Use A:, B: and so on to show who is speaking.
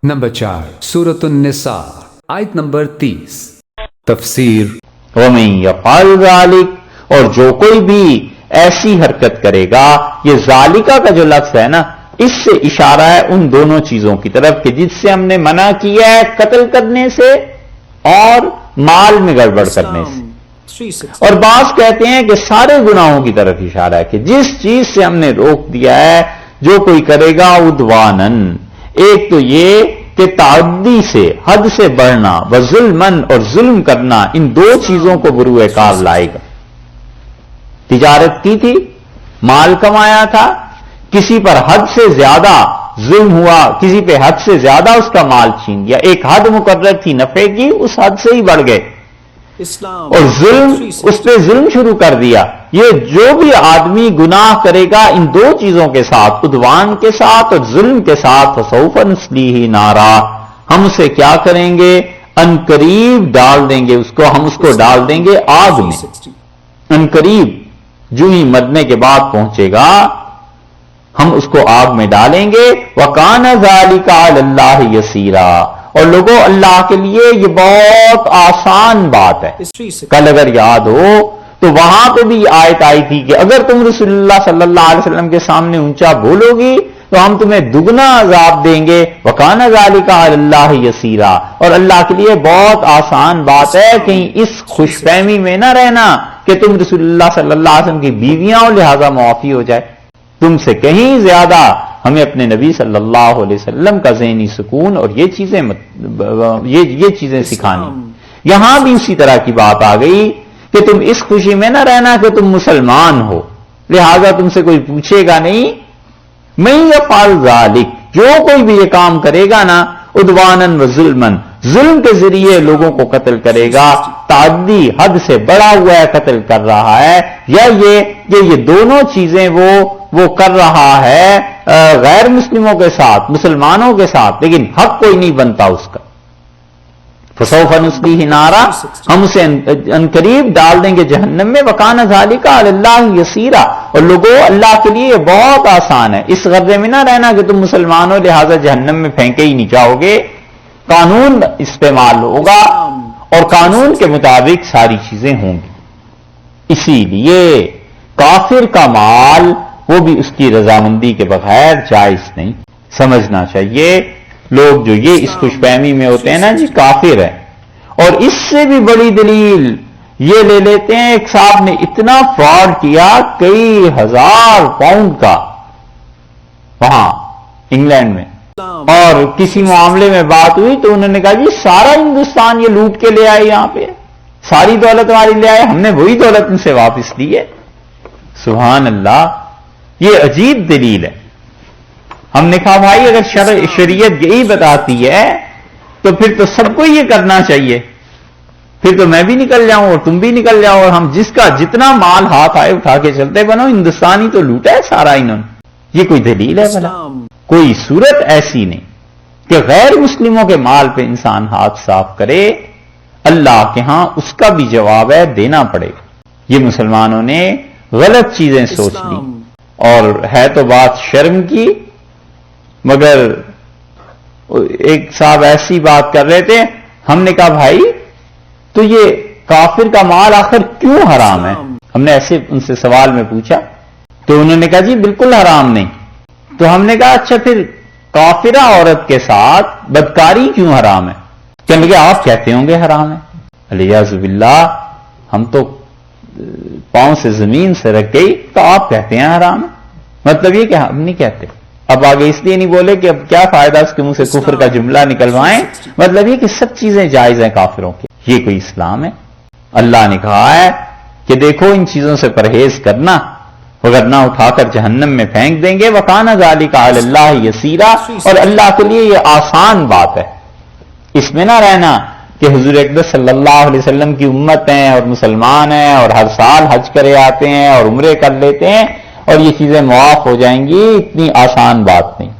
A: Number 4 سورۃ النساء آیت نمبر 30 تفسیر
B: وَمَن يَفْعَلْ ذَلِكَ، اور جو کوئی بھی ایسی حرکت کرے گا، یہ ذالکہ کا جو لفظ ہے نا، اس سے اشارہ ہے ان دونوں چیزوں کی طرف کہ جس سے ہم نے منع کیا ہے، قتل کرنے سے اور مال میں گڑبڑ کرنے سے۔ اور بعض کہتے ہیں کہ سارے گناہوں کی طرف اشارہ ہے کہ جس چیز سے ہم نے روک دیا ہے، جو کوئی کرے گا عدوانن، ایک تو یہ کہ تعدی سے، حد سے بڑھنا، وظلمن، اور ظلم کرنا، ان دو چیزوں کو بروئے کار لائے گا۔ تجارت کی تھی، مال کمایا تھا، کسی پر حد سے زیادہ ظلم ہوا، کسی پہ حد سے زیادہ اس کا مال چھین گیا، ایک حد مقرر تھی نفع کی، اس حد سے ہی بڑھ گئے، اور ظلم، اس پہ ظلم شروع کر دیا۔ یہ جو بھی آدمی گناہ کرے گا ان دو چیزوں کے ساتھ، عدوان کے ساتھ اور ظلم کے ساتھ، فسوف نصلیہ نارا، ہم اسے کیا کریں گے؟ ان قریب ڈال دیں گے اس کو، ہم اس کو ڈال دیں گے آگ میں۔ ان قریب جو ہی مرنے کے بعد پہنچے گا، ہم اس کو آگ میں ڈالیں گے۔ وَكَانَ ذَلِكَ عَلَى اللَّهِ يَسِيرًا، اور لوگوں اللہ کے لیے یہ بہت آسان بات ہے۔ کل اگر یاد ہو تو وہاں پہ بھی آیت آئی تھی کہ اگر تم رسول اللہ صلی اللہ علیہ وسلم کے سامنے اونچا بولو گی تو ہم تمہیں دگنا عذاب دیں گے۔ وَكَانَ ذَلِكَ عَلَى اللَّهِ يَسِيرًا، اور اللہ کے لیے بہت آسان بات ہے کہیں اس خوش فہمی میں نہ رہنا کہ تم رسول اللہ صلی اللہ علیہ وسلم کی بیویاں ہو لہذا معافی ہو جائے۔ تم سے کہیں زیادہ ہمیں اپنے نبی صلی اللہ علیہ وسلم کا ذہنی سکون اور یہ چیزیں سکھانی۔ یہاں بھی اسی طرح کی بات آ گئی کہ تم اس خوشی میں نہ رہنا کہ تم مسلمان ہو، لہذا تم سے کوئی پوچھے گا نہیں۔ مَن يَفْعَلْ ذَلِكَ، جو کوئی بھی یہ کام کرے گا نا، عدواناً وظلماً، ظلم کے ذریعے لوگوں کو قتل کرے گا، تعدی حد سے بڑا ہوا ہے قتل کر رہا ہے، یا یہ کہ یہ دونوں چیزیں وہ کر رہا ہے غیر مسلموں کے ساتھ، مسلمانوں کے ساتھ، لیکن حق کوئی نہیں بنتا اس کا۔ فسوف نصلیہ نارا، ہم اسے انقریب ڈال دیں گے جہنم میں۔ وَكَانَ ذَلِكَ عَلَى اللَّهِ يَسِيرًا، اور لوگوں اللہ کے لیے یہ بہت آسان ہے۔ اس غرضے میں نہ رہنا کہ تم مسلمان ہو لہذا جہنم میں پھینکے ہی نہیں جاؤ گے، قانون استعمال ہوگا اور قانون کے مطابق ساری چیزیں ہوں گی۔ اسی لیے کافر کا مال وہ بھی اس کی رضامندی کے بغیر جائز نہیں، سمجھنا چاہیے۔ لوگ جو یہ اس خوش فہمی میں ہوتے ہیں نا جی کافر ہے، اور اس سے بھی بڑی دلیل یہ لے لیتے ہیں، ایک صاحب نے اتنا فراڈ کیا کئی ہزار پاؤنڈ کا وہاں انگلینڈ میں، اور کسی معاملے میں بات ہوئی تو انہوں نے کہا جی سارا ہندوستان یہ لوٹ کے لے آئے، یہاں پہ ساری دولت ہماری لے آئے، ہم نے وہی دولت ان سے واپس لی ہے۔ سبحان اللہ، یہ عجیب دلیل ہے۔ ہم نے کہا بھائی اگر شریعت یہی بتاتی ہے تو پھر تو سب کو یہ کرنا چاہیے، پھر تو میں بھی نکل جاؤں اور تم بھی نکل جاؤ، اور ہم جس کا جتنا مال ہاتھ آئے اٹھا کے چلتے بنو، ہندوستانی تو لوٹا ہے سارا انہوں نے۔ یہ کوئی دلیل ہے بھلا؟ کوئی صورت ایسی نہیں کہ غیر مسلموں کے مال پہ انسان ہاتھ صاف کرے، اللہ کے ہاں اس کا بھی جواب ہے، دینا پڑے گا۔ یہ مسلمانوں نے غلط چیزیں سوچ لی، اور ہے تو بات شرم کی، مگر ایک صاحب ایسی بات کر رہے تھے، ہم نے کہا بھائی تو یہ کافر کا مال آخر کیوں حرام ہے؟ ہم نے ایسے ان سے سوال میں پوچھا تو انہوں نے کہا جی بالکل حرام نہیں۔ تو ہم نے کہا اچھا پھر کافرہ عورت کے ساتھ بدکاری کیوں حرام ہے؟ کہنے لگے آپ کہتے ہوں گے حرام ہے۔ الیاذ باللہ، ہم تو پاؤں سے زمین سے رکھ گئی تو آپ کہتے ہیں حرام ہے؟ مطلب یہ کہ ہم نہیں کہتے۔ اب آگے اس لیے نہیں بولے کہ اب کیا فائدہ اس کے منہ سے کفر کا جملہ نکلوائیں، مطلب یہ کہ سب چیزیں جائز ہیں کافروں کی۔ یہ کوئی اسلام ہے؟ اللہ نے کہا ہے کہ دیکھو ان چیزوں سے پرہیز کرنا وگرنہ اٹھا کر جہنم میں پھینک دیں گے۔ وَكَانَ ذَلِكَ عَلَى اللَّهِ يَسِيرًا، اور اللہ کے لیے یہ آسان بات ہے۔ اس میں نہ رہنا کہ حضور اقدس صلی اللہ علیہ وسلم کی امت ہیں اور مسلمان ہیں اور ہر سال حج کرے آتے ہیں اور عمرے کر لیتے ہیں اور یہ چیزیں معاف ہو جائیں گی، اتنی آسان بات نہیں۔